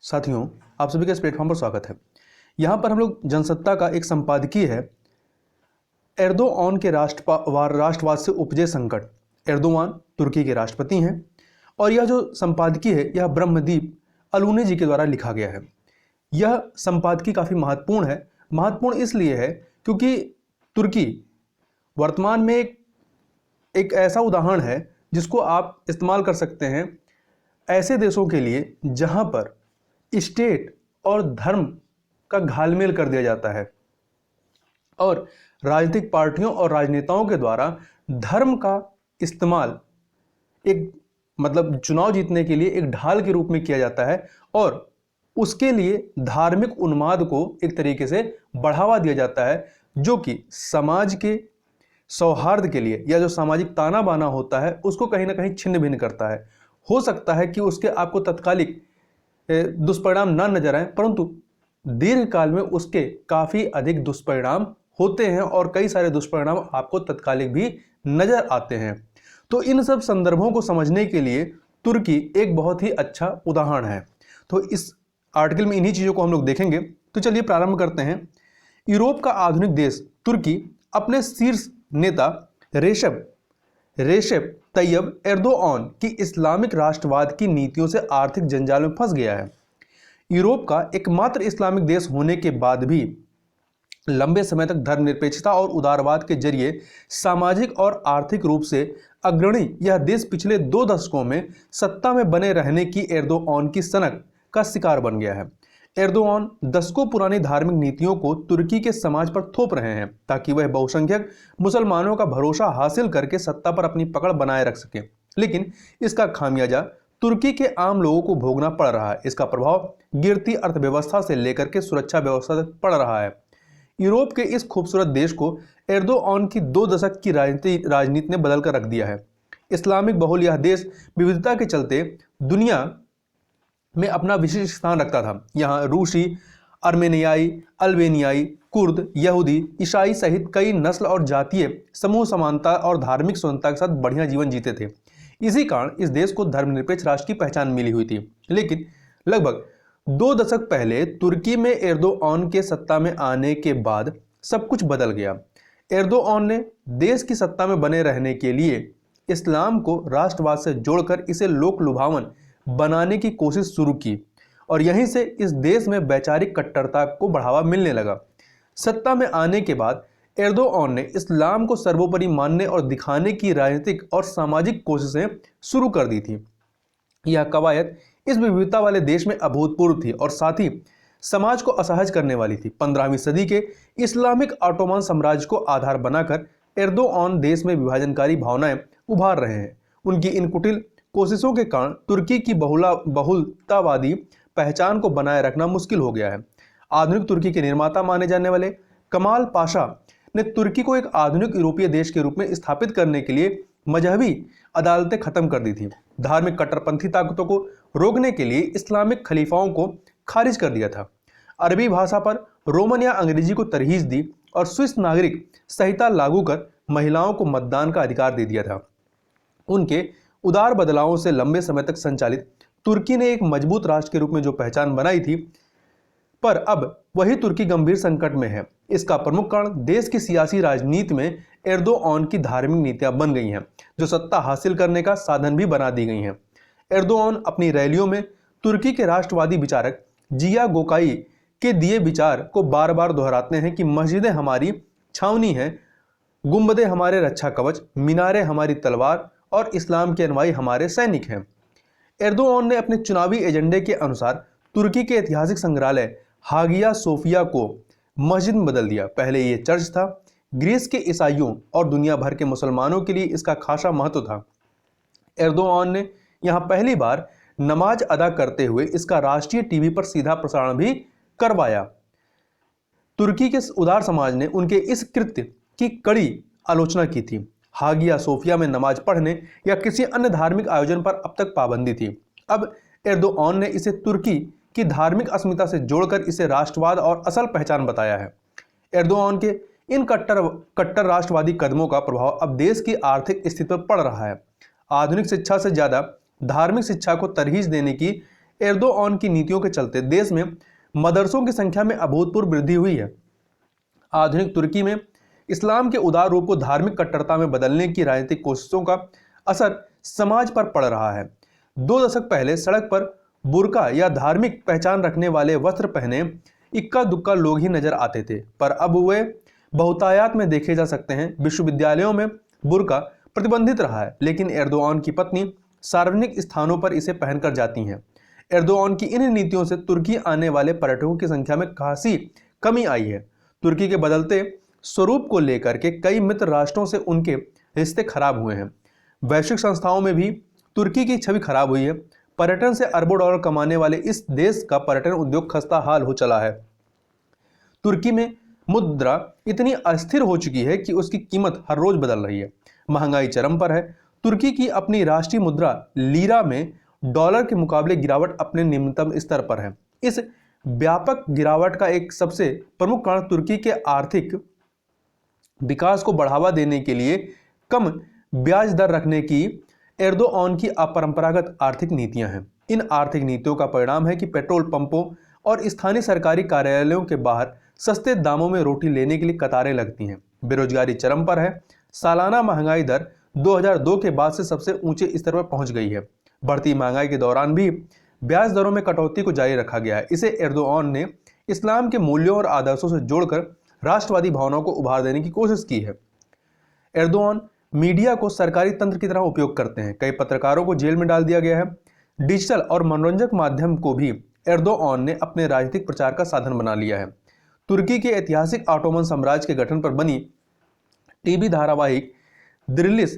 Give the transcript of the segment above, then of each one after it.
साथियों, आप सभी का इस प्लेटफॉर्म पर स्वागत है। यहाँ पर हम लोग जनसत्ता का एक संपादकीय है एर्दोआन के राष्ट्रवाद से उपजे संकट। एर्दोआन तुर्की के राष्ट्रपति हैं और यह जो संपादकीय है यह ब्रह्मदीप अलूने जी के द्वारा लिखा गया है। यह संपादकीय काफ़ी महत्वपूर्ण है। महत्वपूर्ण इसलिए है क्योंकि तुर्की वर्तमान में एक ऐसा उदाहरण है जिसको आप इस्तेमाल कर सकते हैं ऐसे देशों के लिए जहाँ पर स्टेट और धर्म का घालमेल कर दिया जाता है और राजनीतिक पार्टियों और राजनेताओं के द्वारा धर्म का इस्तेमाल एक चुनाव जीतने के लिए एक ढाल के रूप में किया जाता है और उसके लिए धार्मिक उन्माद को एक तरीके से बढ़ावा दिया जाता है, जो कि समाज के सौहार्द के लिए या जो सामाजिक ताना बाना होता है उसको कहीं ना कहीं छिन्न भिन्न करता है। हो सकता है कि उसके आपको तत्कालिक दुष्परिणाम ना नजर आए, परंतु दीर्घकाल में उसके काफी अधिक दुष्परिणाम होते हैं और कई सारे दुष्परिणाम आपको तत्कालिक भी नजर आते हैं। तो इन सब संदर्भों को समझने के लिए तुर्की एक बहुत ही अच्छा उदाहरण है। तो इस आर्टिकल में इन्हीं चीजों को हम लोग देखेंगे। तो चलिए प्रारंभ करते हैं। यूरोप का आधुनिक देश तुर्की अपने शीर्ष नेता रेशेप तैयब एर्दोआन की इस्लामिक राष्ट्रवाद की नीतियों से आर्थिक जंजाल में फंस गया है। यूरोप का एकमात्र इस्लामिक देश होने के बाद भी लंबे समय तक धर्मनिरपेक्षता और उदारवाद के जरिए सामाजिक और आर्थिक रूप से अग्रणी यह देश पिछले 2 दशकों में सत्ता में बने रहने की एर्दोआन की सनक का शिकार बन गया है। एर्दोआन दशकों पुरानी धार्मिक नीतियों को तुर्की के समाज पर थोप रहे हैं ताकि वह बहुसंख्यक मुसलमानों का भरोसा हासिल करके सत्ता पर अपनी पकड़ बनाए रख सके, लेकिन इसका खामियाजा तुर्की के आम लोगों को भोगना पड़ रहा है। इसका प्रभाव गिरती अर्थव्यवस्था से लेकर के सुरक्षा व्यवस्था तक पड़ रहा है। यूरोप के इस खूबसूरत देश को एर्दोआन की 2 दशक की राजनीति ने बदल कर रख दिया है। इस्लामिक बहुल यह देश विविधता के चलते दुनिया में अपना विशिष्ट स्थान रखता था। यहाँ रूसी, अर्मेनियाई, अल्बेनियाई, कुर्द, यहूदी, ईसाई सहित कई नस्ल और जातीय समूह समानता और धार्मिक स्वतंत्रता के साथ बढ़िया जीवन जीते थे। इसी कारण इस देश को धर्मनिरपेक्ष राष्ट्र की पहचान मिली हुई थी। लेकिन लगभग 2 दशक पहले तुर्की में एर्दोआन के सत्ता में आने के बाद सब कुछ बदल गया। एर्दोआन ने देश की सत्ता में बने रहने के लिए इस्लाम को राष्ट्रवाद से जोड़कर इसे लोक लुभावन बनाने की कोशिश शुरू की और यहीं से इस देश में वैचारिक कट्टरता को बढ़ावा मिलने लगा। सत्ता में आने के बाद एर्दोआन ने इस्लाम को सर्वोपरि मानने और दिखाने की राजनीतिक और सामाजिक कोशिशें शुरू कर दी थी। यह कवायद इस विविधता वाले देश में अभूतपूर्व थी और साथ ही समाज को असहज करने वाली थी। 15वीं सदी के इस्लामिक ऑटोमन साम्राज्य को आधार बनाकर एर्दोआन देश में विभाजनकारी भावनाएं उभार रहे हैं। उनकी इन कुटिल कोशिशों के कारण तुर्की की बहुलतावादी पहचान को बनाए रखना मुश्किल हो गया है। आधुनिक तुर्की के निर्माता माने जाने वाले कमाल पाशा ने तुर्की को एक आधुनिक यूरोपीय देश के रूप में स्थापित करने के लिए मजहबी अदालतें खत्म कर दी थी, धार्मिक कट्टरपंथी ताकतों को रोकने के लिए इस्लामिक खलीफाओं को खारिज कर दिया था, अरबी भाषा पर रोमन या अंग्रेजी को तरहीज दी और स्विस नागरिक संहिता लागू कर महिलाओं को मतदान का अधिकार दे दिया था। उनके उदार बदलावों से लंबे समय तक संचालित तुर्की ने एक मजबूत राष्ट्र के रूप में जो पहचान बनाई थी, पर अब वही तुर्की गंभीर संकट में है। इसका प्रमुख कारण देश की सियासी राजनीति में एर्दोआन की धार्मिक नीतियां बन गई हैं, जो सत्ता हासिल करने का साधन भी बना दी गई हैं। एर्दोआन अपनी रैलियों में तुर्की के राष्ट्रवादी विचारक जिया गोकाई के दिए विचार को बार बार दोहराते हैं कि मस्जिदें हमारी छावनी हैं, गुंबदें हमारे रक्षा कवच, मीनारें हमारी तलवार और इस्लाम के अनुयायी हमारे सैनिक हैं। एर्दोआन ने अपने चुनावी एजेंडे के अनुसार तुर्की के ऐतिहासिक संग्रहालय हागिया सोफिया को मस्जिद में बदल दिया। पहले ये चर्च था। ग्रीस के ईसाइयों और दुनिया भर के मुसलमानों के लिए इसका खासा महत्व था। एर्दोआन ने यहाँ पहली बार नमाज अदा करते हुए इसका राष्ट्रीय टीवी पर सीधा प्रसारण भी करवाया। तुर्की के उदार समाज ने उनके इस कृत्य की कड़ी आलोचना की थी। हागिया सोफिया में नमाज पढ़ने या किसी अन्य धार्मिक आयोजन पर अब तक पाबंदी थी। अब एर्दोआन ने इसे तुर्की की धार्मिक अस्मिता से जोड़कर इसे राष्ट्रवाद और असल पहचान बताया है। एर्दोआन के इन कट्टर राष्ट्रवादी कदमों का प्रभाव अब देश की आर्थिक स्थिति पर पड़ रहा है। आधुनिक शिक्षा से ज्यादा धार्मिक शिक्षा को तरजीह देने की एर्दोआन की नीतियों के चलते देश में मदरसों की संख्या में अभूतपूर्व वृद्धि हुई है। आधुनिक तुर्की में इस्लाम के उदार रूप को धार्मिक कट्टरता में बदलने की राजनीतिक कोशिशों का असर समाज पर पड़ रहा है। 2 दशक पहले सड़क पर बुर्का या धार्मिक पहचान रखने वाले वस्त्र पहने इक्का दुक्का लोग ही नजर आते थे, पर अब वे बहुतायत में देखे जा सकते हैं। विश्वविद्यालयों में बुर्का प्रतिबंधित रहा है, लेकिन एर्दोआन की पत्नी सार्वजनिक स्थानों पर इसे पहनकर जाती हैं। एर्दोआन की इन नीतियों से तुर्की आने वाले पर्यटकों की संख्या में खासी कमी आई है। तुर्की के बदलते स्वरूप को लेकर के कई मित्र राष्ट्रों से उनके रिश्ते खराब हुए हैं। वैश्विक संस्थाओं में भी तुर्की की छवि खराब हुई है। पर्यटन से अरबों डॉलर कमाने वाले इस देश का पर्यटन उद्योग खस्ता हाल हो चला है। तुर्की में मुद्रा इतनी अस्थिर हो चुकी है कि उसकी कीमत हर रोज बदल रही है। महंगाई चरम पर है। तुर्की की अपनी राष्ट्रीय मुद्रा लीरा में डॉलर के मुकाबले गिरावट अपने निम्नतम स्तर पर है। इस व्यापक गिरावट का एक सबसे प्रमुख कारण तुर्की के आर्थिक विकास को बढ़ावा देने के लिए कम ब्याज दर रखने की एर्दोआन की अपरंपरागत आर्थिक नीतियां हैं। इन आर्थिक नीतियों का परिणाम है कि पेट्रोल पंपों और स्थानीय सरकारी कार्यालयों के बाहर सस्ते दामों में रोटी लेने के लिए कतारें लगती हैं। बेरोजगारी चरम पर है। सालाना महंगाई दर 2002 के बाद से सबसे ऊंचे स्तर पर पहुंच गई है। बढ़ती महंगाई के दौरान भी ब्याज दरों में कटौती को जारी रखा गया है। इसे एर्दोआन ने इस्लाम के मूल्यों और आदर्शों से जोड़कर राष्ट्रवादी भावनाओं को उभार देने की कोशिश की है। एर्दोआन मीडिया को सरकारी तंत्र की तरह उपयोग करते हैं। कई पत्रकारों को जेल में डाल दिया गया है। डिजिटल और मनोरंजक माध्यम को भी एर्दोआन ने अपने राजनीतिक प्रचार का साधन बना लिया है। तुर्की के ऐतिहासिक ऑटोमन साम्राज्य के गठन पर बनी टीवी धारावाहिक दिरिलिस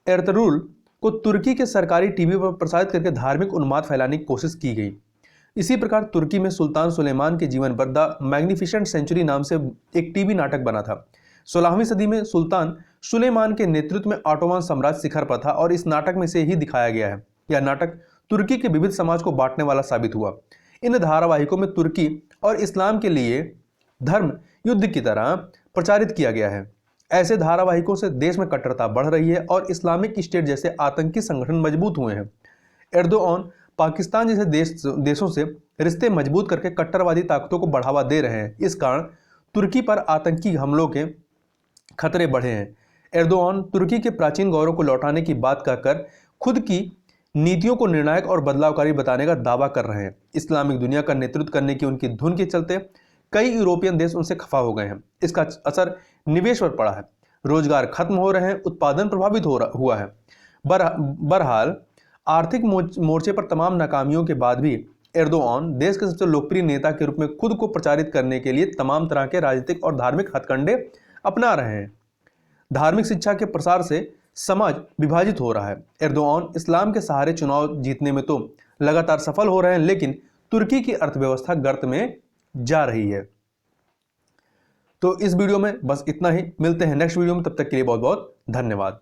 एर्तुगरुल को तुर्की के सरकारी टीवी पर प्रसारित करके धार्मिक उन्माद फैलाने की कोशिश की गई। इसी प्रकार तुर्की में सुल्तान सुलेमान के जीवन पर द मैग्निफिसेंट सेंचुरी नाम से एक टीवी नाटक बना था। 16वीं सदी में सुल्तान सुलेमान के नेतृत्व में ऑटोमन साम्राज्य शिखर पर था और इस नाटक में से ही दिखाया गया है। यह नाटक तुर्की के विविध समाज को बांटने वाला साबित हुआ। इन धारावाहिकों में तुर्की और इस्लाम के लिए धर्म युद्ध की तरह प्रचारित किया गया है। ऐसे धारावाहिकों से देश में कट्टरता बढ़ रही है और इस्लामिक स्टेट जैसे आतंकी संगठन मजबूत हुए हैं। एर्दोआन पाकिस्तान जैसे देशों से रिश्ते मजबूत करके कट्टरवादी ताकतों को बढ़ावा दे रहे हैं। इस कारण तुर्की पर आतंकी हमलों के खतरे बढ़े हैं। एर्दोआन तुर्की के प्राचीन गौरव को लौटाने की बात कहकर खुद की नीतियों को निर्णायक और बदलावकारी बताने का दावा कर रहे हैं। इस्लामिक दुनिया का नेतृत्व करने की उनकी धुन के चलते कई यूरोपियन देश उनसे खफा हो गए हैं। इसका असर निवेश पर पड़ा है। रोजगार खत्म हो रहे हैं, उत्पादन प्रभावित हुआ है। बहरहाल आर्थिक मोर्चे पर तमाम नाकामियों के बाद भी एर्दोआन देश के सबसे लोकप्रिय नेता के रूप में खुद को प्रचारित करने के लिए तमाम तरह के राजनीतिक और धार्मिक हथकंडे अपना रहे हैं। धार्मिक शिक्षा के प्रसार से समाज विभाजित हो रहा है। एर्दोआन इस्लाम के सहारे चुनाव जीतने में तो लगातार सफल हो रहे हैं, लेकिन तुर्की की अर्थव्यवस्था गर्त में जा रही है। तो इस वीडियो में बस इतना ही। मिलते हैं नेक्स्ट वीडियो में, तब तक के लिए बहुत बहुत धन्यवाद।